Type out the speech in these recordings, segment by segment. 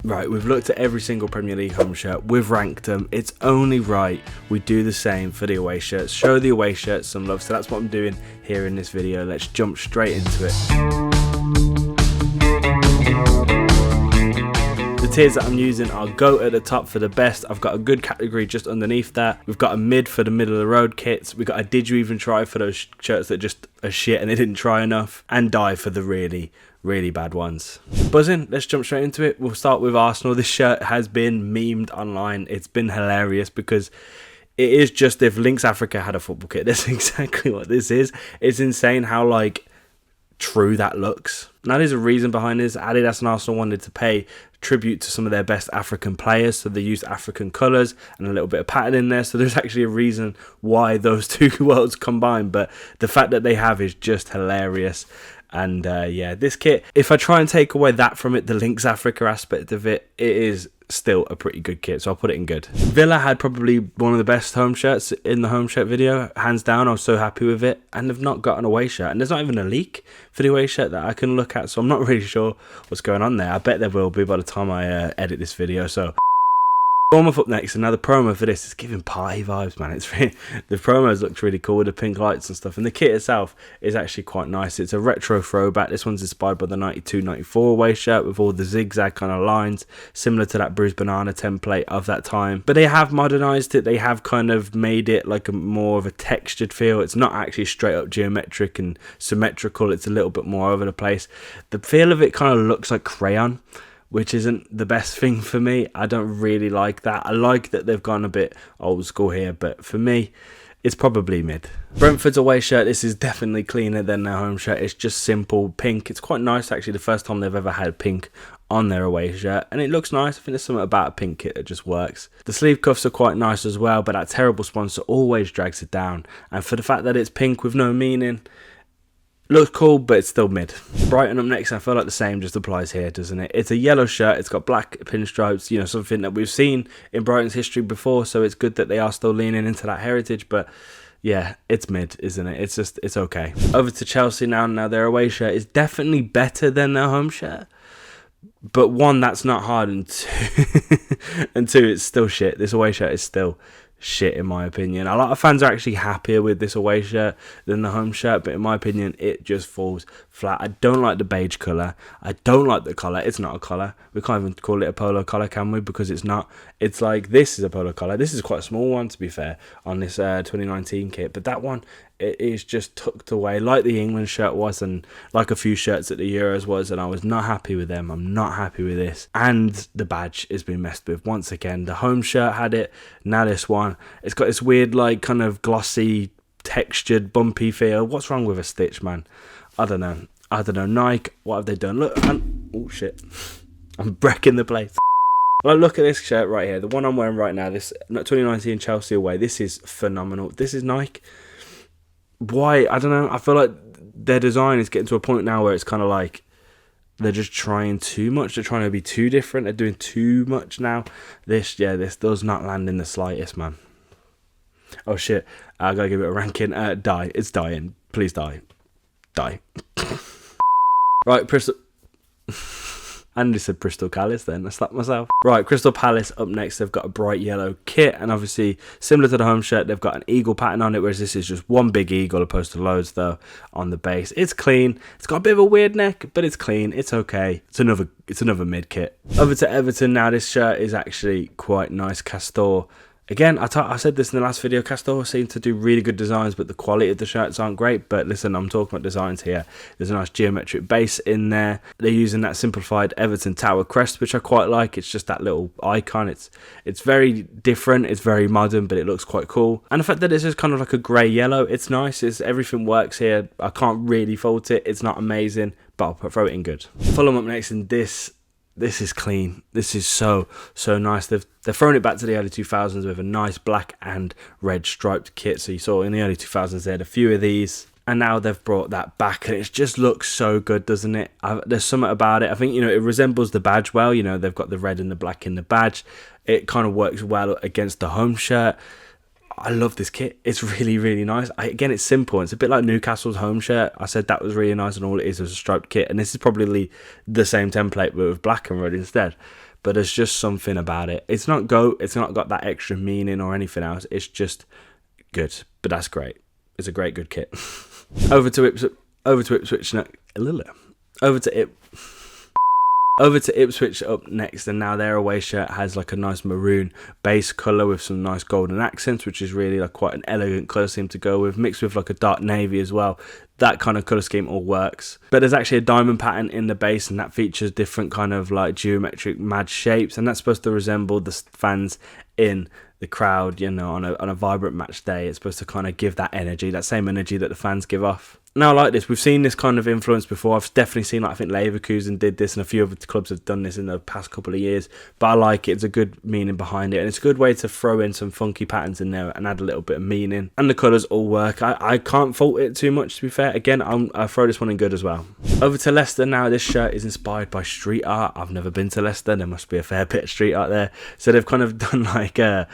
Right, we've looked at every single Premier League home shirt, we've ranked them, it's only right we do the same for the away shirts, show the away shirts some love, so that's what I'm doing here in this video. Let's jump straight into it. The tiers that I'm using are GOAT at the top for the best, I've got a good category just underneath that, we've got a mid for the middle of the road kits, we've got a did you even try for those shirts that just are shit and they didn't try enough, and die for the really bad ones. Buzzing, let's jump straight into it. We'll start with Arsenal. This shirt has been memed online. It's been hilarious because it is just if Lynx Africa had a football kit. That's exactly what this is. It's insane how like true that looks. Now there's a reason behind this. Adidas and Arsenal wanted to pay tribute to some of their best African players, so they used African colours and a little bit of pattern in there, so there's actually a reason why those two worlds combine, but the fact that they have is just hilarious. And yeah, this kit, if I try and take away that from it, the Lynx Africa aspect of it, it is still a pretty good kit, so I'll put it in good. Villa had probably one of the best home shirts in the home shirt video, hands down. I was so happy with it, and they've not got an away shirt, and there's not even a leak for the away shirt that I can look at, so I'm not really sure what's going on there. I bet there will be by the time I edit this video. So Bournemouth up next, and now the promo for this is giving party vibes, man. It's really, the promos looks really cool with the pink lights and stuff, and the kit itself is actually quite nice. It's a retro throwback. This one's inspired by the 92-94 away shirt with all the zigzag kind of lines, similar to that bruised banana template of that time. But they have modernized it. They have kind of made it like a more of a textured feel. It's not actually straight up geometric and symmetrical. It's a little bit more over the place. The feel of it kind of looks like crayon, which isn't the best thing for me. I don't really like that. I like that they've gone a bit old school here, but for me, it's probably mid. Brentford's away shirt, this is definitely cleaner than their home shirt. It's just simple pink. It's quite nice, actually, the first time they've ever had pink on their away shirt, and it looks nice. I think there's something about a pink kit that just works. The sleeve cuffs are quite nice as well, but that terrible sponsor always drags it down, and for the fact that it's pink with no meaning, looks cool, but it's still mid. Brighton up next, I feel like the same just applies here, doesn't it? It's a yellow shirt, it's got black pinstripes, you know, something that we've seen in Brighton's history before, so it's good that they are still leaning into that heritage, but yeah, it's mid, isn't it? It's okay. Over to Chelsea now. Now their away shirt is definitely better than their home shirt, but one, that's not hard, and two, it's still shit. This away shirt is still shit in my opinion. A lot of fans are actually happier with this away shirt than the home shirt, but in my opinion it just falls flat. I don't like the beige colour, I don't like the collar. It's not a collar, we can't even call it a polo collar, can we? Because it's not. It's like, this is a polo collar. This is quite a small one, to be fair, on this 2019 kit, but that one, it is just tucked away like the England shirt was, and like a few shirts at the Euros was, and I was not happy with them. I'm not happy with this, and the badge has been messed with once again. The home shirt had it, now this one, it's got this weird like kind of glossy textured bumpy feel. What's wrong with a stitch, man? I don't know. Nike, what have they done? Look, oh shit, I'm wrecking the place. Well, look at this shirt right here, the one I'm wearing right now, this 2019 Chelsea away. This is phenomenal. This is Nike. Why? I don't know. I feel like their design is getting to a point now where it's kind of like they're just trying too much. They're trying to be too different. They're doing too much now. This does not land in the slightest, man. Oh shit, I gotta give it a ranking. Die. It's dying. Please die. Die. Right, Bristol. I nearly said Crystal Palace then, I slapped myself. Right, Crystal Palace up next. They've got a bright yellow kit, and obviously similar to the home shirt, they've got an eagle pattern on it, whereas this is just one big eagle opposed to loads though on the base. It's clean, it's got a bit of a weird neck, but it's clean, it's okay. It's another mid kit. Over to Everton now. This shirt is actually quite nice. Castor. Again, I said this in the last video, Castor seem to do really good designs, but the quality of the shirts aren't great. But listen, I'm talking about designs here. There's a nice geometric base in there. They're using that simplified Everton Tower crest, which I quite like. It's just that little icon. It's very different, it's very modern, but it looks quite cool. And the fact that it's just kind of like a grey yellow, it's nice. Everything works here. I can't really fault it. It's not amazing, but I'll throw it in good. Fulham up next, and this is clean. This is so nice. They've thrown it back to the early 2000s with a nice black and red striped kit. So you saw in the early 2000s they had a few of these, and now they've brought that back, and it just looks so good, doesn't it? There's something about it. I think, you know, it resembles the badge well. You know, they've got the red and the black in the badge. It kind of works well against the home shirt. I love this kit. It's really nice. Again, it's simple. It's a bit like Newcastle's home shirt. I said that was really nice, and all it is a striped kit. And this is probably the same template, but with black and red instead. but there's just something about it. It's not GOAT, it's not got that extra meaning or anything else. It's just good, but that's great. It's a great, good kit. Over to Ipswich up next, and now their away shirt has like a nice maroon base colour with some nice golden accents, which is really like quite an elegant colour scheme to go with, mixed with like a dark navy as well. That kind of colour scheme all works. But there's actually a diamond pattern in the base, and that features different kind of like geometric mad shapes, and that's supposed to resemble the fans in the crowd, you know, on a vibrant match day. It's supposed to kind of give that energy, that same energy that the fans give off. Now, I like this. We've seen this kind of influence before. I've definitely seen, like, I think Leverkusen did this, and a few other clubs have done this in the past couple of years. But I like it. It's a good meaning behind it, and it's a good way to throw in some funky patterns in there and add a little bit of meaning. And the colours all work. I can't fault it too much, to be fair. Again, I'll throw this one in good as well. Over to Leicester now. This shirt is inspired by street art. I've never been to Leicester. There must be a fair bit of street art there. So they've kind of done like a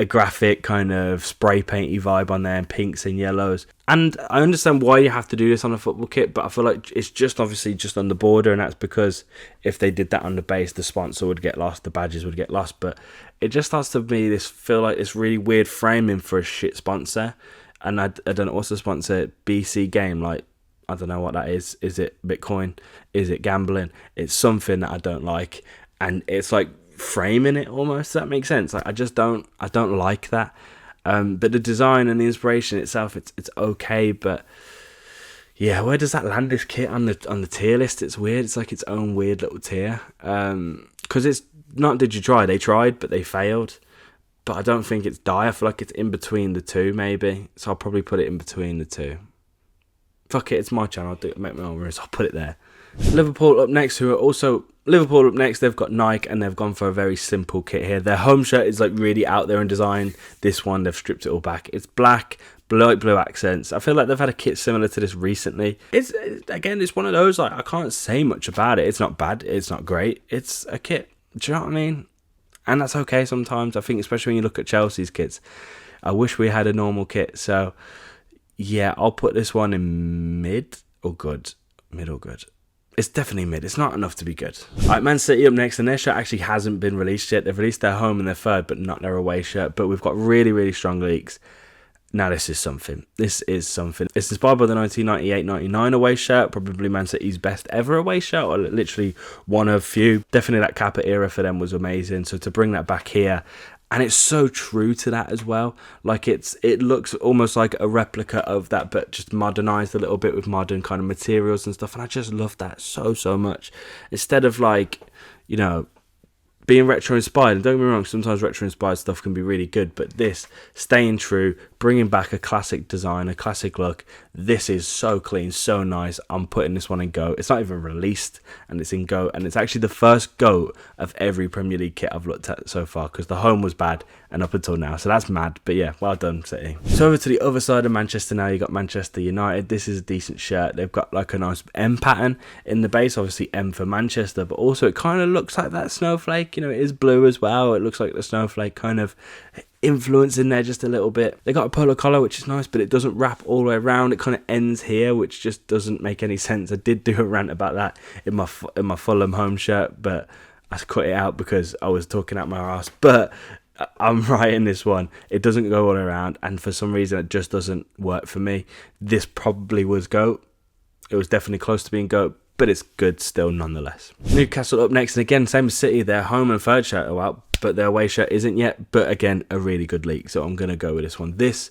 graphic kind of spray painty vibe on there, and pinks and yellows. And I understand why you have to do this on a football kit, but I feel like it's just obviously just on the border, and that's because if they did that on the base, the sponsor would get lost, the badges would get lost. But it just starts to be feel like this really weird framing for a shit sponsor. And I don't know what's the sponsor, BC Game, like, I don't know what that is. Is it Bitcoin? Is it gambling? It's something that I don't like, and it's like framing it almost. Does that make sense? Like, I don't like that. But the design and the inspiration itself, it's okay, but yeah, where does that land this kit on the tier list? It's weird. It's like its own weird little tier. Because it's not did you try? They tried, but they failed. But I don't think it's die. I feel like it's in between the two, maybe. So I'll probably put it in between the two. Fuck it, it's my channel. I'll make my own rules. I'll put it there. Liverpool up next, they've got Nike, and they've gone for a very simple kit here. Their home shirt is like really out there in design. This one, they've stripped it all back. It's black, light blue accents. I feel like they've had a kit similar to this recently. It's one of those, like, I can't say much about it. It's not bad, it's not great. It's a kit. Do you know what I mean? And that's okay sometimes. I think especially when you look at Chelsea's kits. I wish we had a normal kit. So yeah, I'll put this one in mid or good. Mid or good. It's definitely mid. It's not enough to be good. Alright, Man City up next, and their shirt actually hasn't been released yet. They've released their home and their third, but not their away shirt. But we've got really, really strong leaks. Now this is something. It's inspired by the 1998-99 away shirt, probably Man City's best ever away shirt, or literally one of few. Definitely that Kappa era for them was amazing. So to bring that back here, and it's so true to that as well. Like it looks almost like a replica of that, but just modernized a little bit with modern kind of materials and stuff. And I just love that so much. Instead of like, you know, being retro inspired, and don't get me wrong, sometimes retro inspired stuff can be really good, but this, staying true, bringing back a classic design, a classic look, this is so clean, so nice. I'm putting this one in GOAT. It's not even released, and it's in GOAT, and it's actually the first GOAT of every Premier League kit I've looked at so far, because the home was bad, and up until now, so that's mad. But yeah, well done, City. So over to the other side of Manchester now, you got Manchester United. This is a decent shirt. They've got like a nice M pattern in the base, obviously M for Manchester, but also it kind of looks like that snowflake. You know, it is blue as well. It looks like the snowflake kind of influence in there just a little bit. They got a polo collar, which is nice, but it doesn't wrap all the way around. It kind of ends here, which just doesn't make any sense. I did do a rant about that in my Fulham home shirt, but I cut it out because I was talking out my ass. But I'm right in this one. It doesn't go all around, and for some reason it just doesn't work for me. This probably was GOAT. It was definitely close to being GOAT, but it's good still nonetheless. Newcastle up next, and again, same as City, their home and third shirt are out, but their away shirt isn't yet. But again, a really good leak, so I'm going to go with this one. This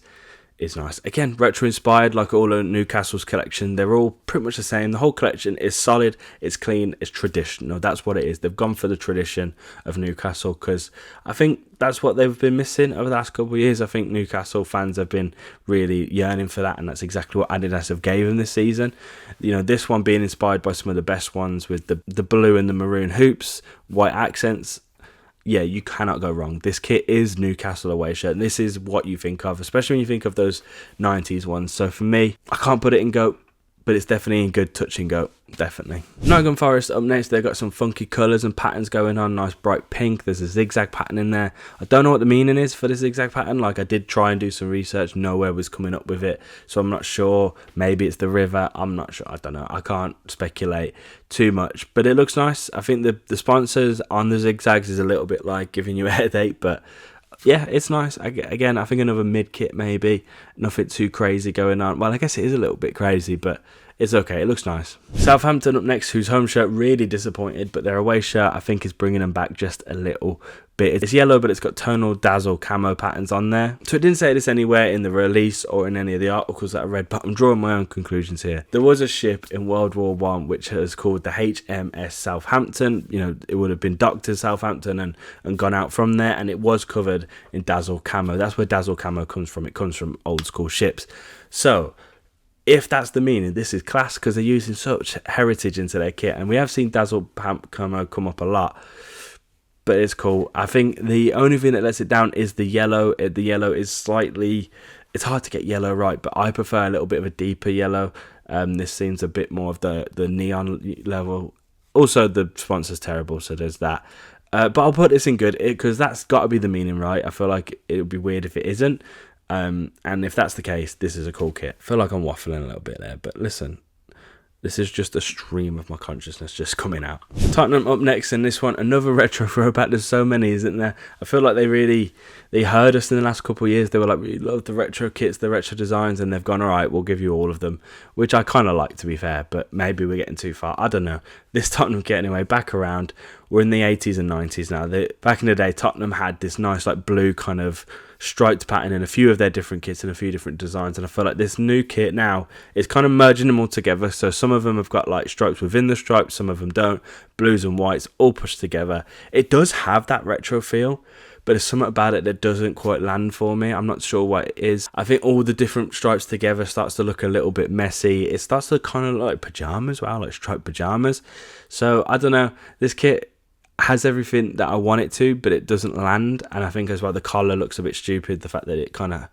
is nice. Again, retro inspired, like all of Newcastle's collection. They're all pretty much the same. The whole collection is solid, it's clean, it's traditional. That's what it is. They've gone for the tradition of Newcastle, because I think that's what they've been missing over the last couple of years. I think Newcastle fans have been really yearning for that, and that's exactly what Adidas have gave them this season. You know, this one being inspired by some of the best ones with the blue and the maroon hoops, white accents. Yeah, you cannot go wrong. This kit is Newcastle away shirt, and this is what you think of, especially when you think of those 90s ones. So for me, I can't put it in GOAT, but it's definitely in good touch and go. Definitely. Nottingham Forest up next. They've got some funky colours and patterns going on. Nice bright pink. There's a zigzag pattern in there. I don't know what the meaning is for the zigzag pattern. Like, I did try and do some research. Nowhere was coming up with it, so I'm not sure. Maybe it's the river. I'm not sure. I don't know. I can't speculate too much, but it looks nice. I think the sponsors on the zigzags is a little bit like giving you a headache, but yeah, it's nice. Again, I think another mid kit maybe. Nothing too crazy going on. Well, I guess it is a little bit crazy, but it's okay. It looks nice. Southampton up next, whose home shirt really disappointed, but their away shirt I think is bringing them back just a little bit. It's yellow, but it's got tonal dazzle camo patterns on there. So it didn't say this anywhere in the release or in any of the articles that I read, but I'm drawing my own conclusions here. There was a ship in World War One which was called the HMS Southampton. You know, it would have been docked to Southampton and gone out from there, and it was covered in dazzle camo. That's where dazzle camo comes from. It comes from old school ships. So if that's the meaning, this is class, because they're using such heritage into their kit, and we have seen dazzle camo come up a lot, but it's cool. I think the only thing that lets it down is the yellow. The yellow is slightly, it's hard to get yellow right, but I prefer a little bit of a deeper yellow. This seems a bit more of the neon level. Also, the sponsor's terrible, so there's that. But I'll put this in good, because that's got to be the meaning, right? I feel like it would be weird if it isn't. And if that's the case, this is a cool kit. I feel like I'm waffling a little bit there, but listen, this is just a stream of my consciousness just coming out. Tottenham up next, and this one, another retro throwback. There's so many, isn't there? I feel like they heard us in the last couple of years. They were like, we love the retro kits, the retro designs, and they've gone, all right, we'll give you all of them, which I kind of like, to be fair, but maybe we're getting too far. I don't know. This Tottenham kit, anyway, back around. We're in the 80s and 90s now. Back in the day, Tottenham had this nice, like, blue kind of striped pattern in a few of their different kits and a few different designs, and I feel like this new kit now is kind of merging them all together. So some of them have got like stripes within the stripes, some of them don't, blues and whites all pushed together. It does have that retro feel, but there's something about it that doesn't quite land for me. I'm not sure what it is. I think all the different stripes together starts to look a little bit messy. It starts to kind of look like pajamas, wow, like striped pajamas. So I don't know, this kit has everything that I want it to, but it doesn't land. And I think as well the collar looks a bit stupid, the fact that it kind of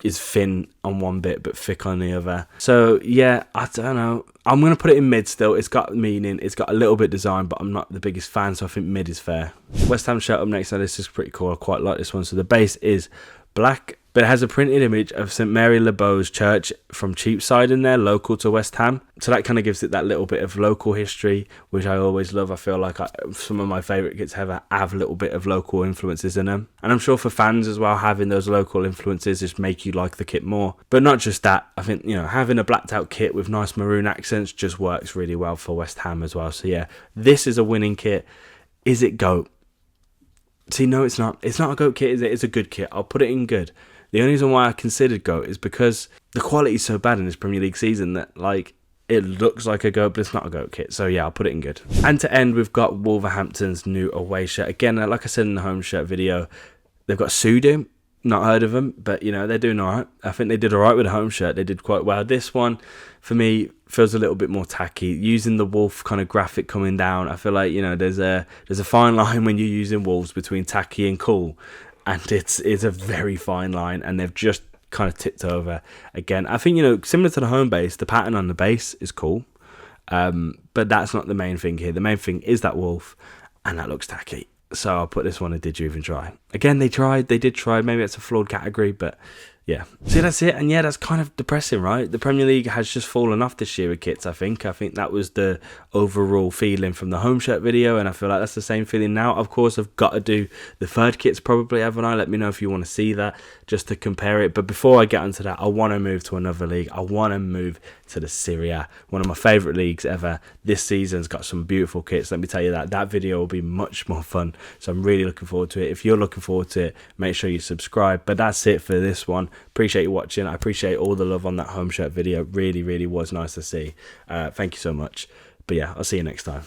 is thin on one bit but thick on the other. So yeah, I don't know, I'm going to put it in mid still. It's got meaning, it's got a little bit design, but I'm not the biggest fan, so I think mid is fair. West Ham shirt up next. Now this is pretty cool, I quite like this one. So the base is black, but it has a printed image of St Mary Le Beau's church from Cheapside in there, local to West Ham. So that kind of gives it that little bit of local history, which I always love. I feel like some of my favourite kits ever have a little bit of local influences in them. And I'm sure for fans as well, having those local influences just make you like the kit more. But not just that, I think, you know, having a blacked out kit with nice maroon accents just works really well for West Ham as well. So yeah, this is a winning kit. Is it GOAT? See, no, it's not. It's not a GOAT kit, is it? It's a good kit. I'll put it in good. The only reason why I considered GOAT is because the quality is so bad in this Premier League season that, like, it looks like a GOAT, but it's not a GOAT kit. So yeah, I'll put it in good. And to end, we've got Wolverhampton's new away shirt. Again, like I said in the home shirt video, they've got Sudo. Not heard of them, but, you know, they're doing all right. I think they did all right with the home shirt. They did quite well. This one, for me, feels a little bit more tacky. Using the wolf kind of graphic coming down, I feel like, you know, there's a fine line when you're using wolves between tacky and cool. And it's a very fine line, and they've just kind of tipped over again. I think, you know, similar to the home base, the pattern on the base is cool, but that's not the main thing here. The main thing is that wolf, and that looks tacky. So I'll put this one a did you even try. Again, they did try. Maybe it's a flawed category, but yeah. See, that's it. And yeah, that's kind of depressing, right? The Premier League has just fallen off this year with kits, I think. I think that was the overall feeling from the home shirt video, and I feel like that's the same feeling now. Of course, I've got to do the third kits probably, haven't I? Let me know if you want to see that, just to compare it. But before I get onto that, I want to move to another league. I want to move to the Serie A, one of my favourite leagues ever. This season's got some beautiful kits. Let me tell you that video will be much more fun. So I'm really looking forward to it. If you're looking forward to it, make sure you subscribe. But that's it for this one. Appreciate you watching. I appreciate all the love on that home shirt video. Really, really was nice to see. Thank you so much. But yeah, I'll see you next time.